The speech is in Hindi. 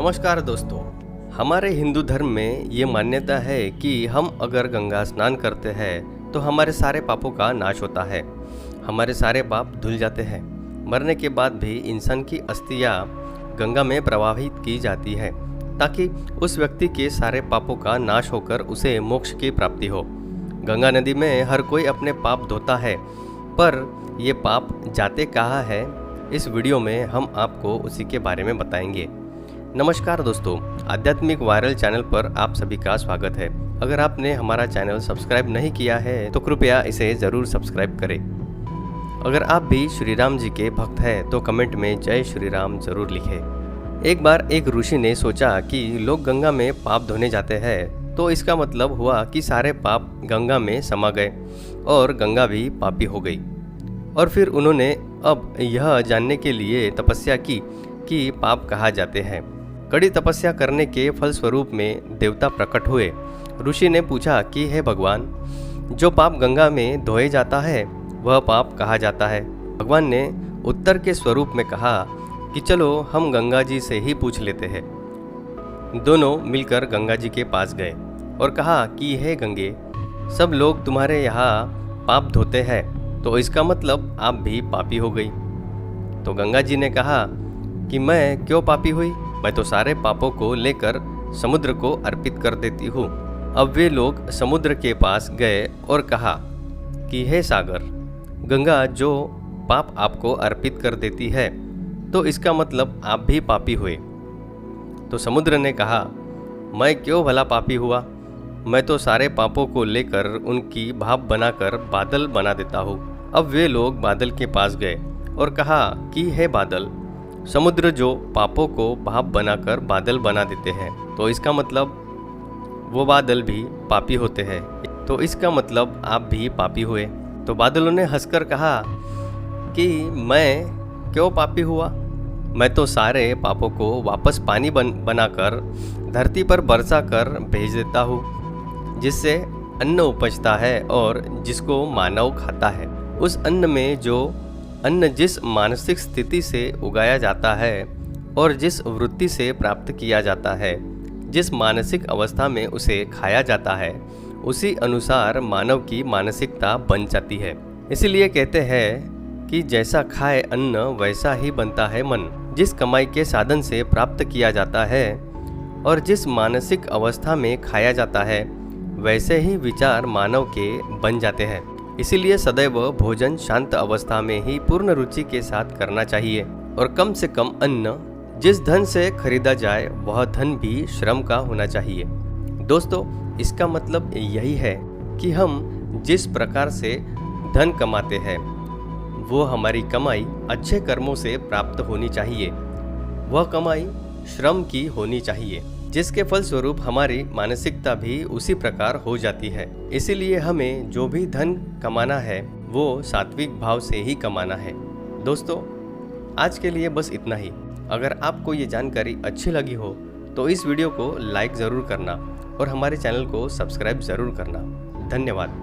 नमस्कार दोस्तों। हमारे हिंदू धर्म में ये मान्यता है कि हम अगर गंगा स्नान करते हैं तो हमारे सारे पापों का नाश होता है, हमारे सारे पाप धुल जाते हैं। मरने के बाद भी इंसान की अस्थियां गंगा में प्रवाहित की जाती है ताकि उस व्यक्ति के सारे पापों का नाश होकर उसे मोक्ष की प्राप्ति हो। गंगा नदी में हर कोई अपने पाप धोता है, पर ये पाप जाते कहाँ है, इस वीडियो में हम आपको उसी के बारे में बताएंगे। नमस्कार दोस्तों, आध्यात्मिक वायरल चैनल पर आप सभी का स्वागत है। अगर आपने हमारा चैनल सब्सक्राइब नहीं किया है तो कृपया इसे ज़रूर सब्सक्राइब करें। अगर आप भी श्री राम जी के भक्त हैं तो कमेंट में जय श्री राम ज़रूर लिखें। एक बार एक ऋषि ने सोचा कि लोग गंगा में पाप धोने जाते हैं तो इसका मतलब हुआ कि सारे पाप गंगा में समा गए और गंगा भी पापी हो गई। और फिर उन्होंने अब यह जानने के लिए तपस्या की कि पाप कहाँ जाते हैं। कड़ी तपस्या करने के फलस्वरूप में देवता प्रकट हुए। ऋषि ने पूछा कि हे भगवान, जो पाप गंगा में धोए जाता है वह पाप कहाँ जाता है। भगवान ने उत्तर के स्वरूप में कहा कि चलो हम गंगा जी से ही पूछ लेते हैं। दोनों मिलकर गंगा जी के पास गए और कहा कि हे गंगे, सब लोग तुम्हारे यहाँ पाप धोते हैं तो इसका मतलब आप भी पापी हो गई। तो गंगा जी ने कहा कि मैं क्यों पापी हुई, मैं तो सारे पापों को लेकर समुद्र को अर्पित कर देती हूँ। अब वे लोग समुद्र के पास गए और कहा कि हे सागर, गंगा जो पाप आपको अर्पित कर देती है तो इसका मतलब आप भी पापी हुए। तो समुद्र ने कहा, मैं क्यों भला पापी हुआ, मैं तो सारे पापों को लेकर उनकी भाप बनाकर बादल बना देता हूँ। अब वे लोग बादल के पास गए और कहा कि हे बादल, समुद्र जो पापों को भाप बनाकर बादल बना देते हैं तो इसका मतलब वो बादल भी पापी होते हैं, तो इसका मतलब आप भी पापी हुए। तो बादलों ने हंसकर कहा कि मैं क्यों पापी हुआ, मैं तो सारे पापों को वापस पानी बनाकर धरती पर बरसा कर भेज देता हूँ, जिससे अन्न उपजता है और जिसको मानव खाता है। उस अन्न में जो अन्न जिस मानसिक स्थिति से उगाया जाता है और जिस वृत्ति से प्राप्त किया जाता है, जिस मानसिक अवस्था में उसे खाया जाता है, उसी अनुसार मानव की मानसिकता बन जाती है। इसीलिए कहते हैं कि जैसा खाए अन्न वैसा ही बनता है मन। जिस कमाई के साधन से प्राप्त किया जाता है और जिस मानसिक अवस्था में खाया जाता है, वैसे ही विचार मानव के बन जाते हैं। इसीलिए सदैव भोजन शांत अवस्था में ही पूर्ण रुचि के साथ करना चाहिए और कम से कम अन्न जिस धन से खरीदा जाए वह धन भी श्रम का होना चाहिए। दोस्तों, इसका मतलब यही है कि हम जिस प्रकार से धन कमाते हैं वो हमारी कमाई अच्छे कर्मों से प्राप्त होनी चाहिए। वह कमाई श्रम की होनी चाहिए, जिसके फलस्वरूप हमारी मानसिकता भी उसी प्रकार हो जाती है। इसीलिए हमें जो भी धन कमाना है वो सात्विक भाव से ही कमाना है। दोस्तों, आज के लिए बस इतना ही। अगर आपको ये जानकारी अच्छी लगी हो तो इस वीडियो को लाइक ज़रूर करना और हमारे चैनल को सब्सक्राइब ज़रूर करना। धन्यवाद।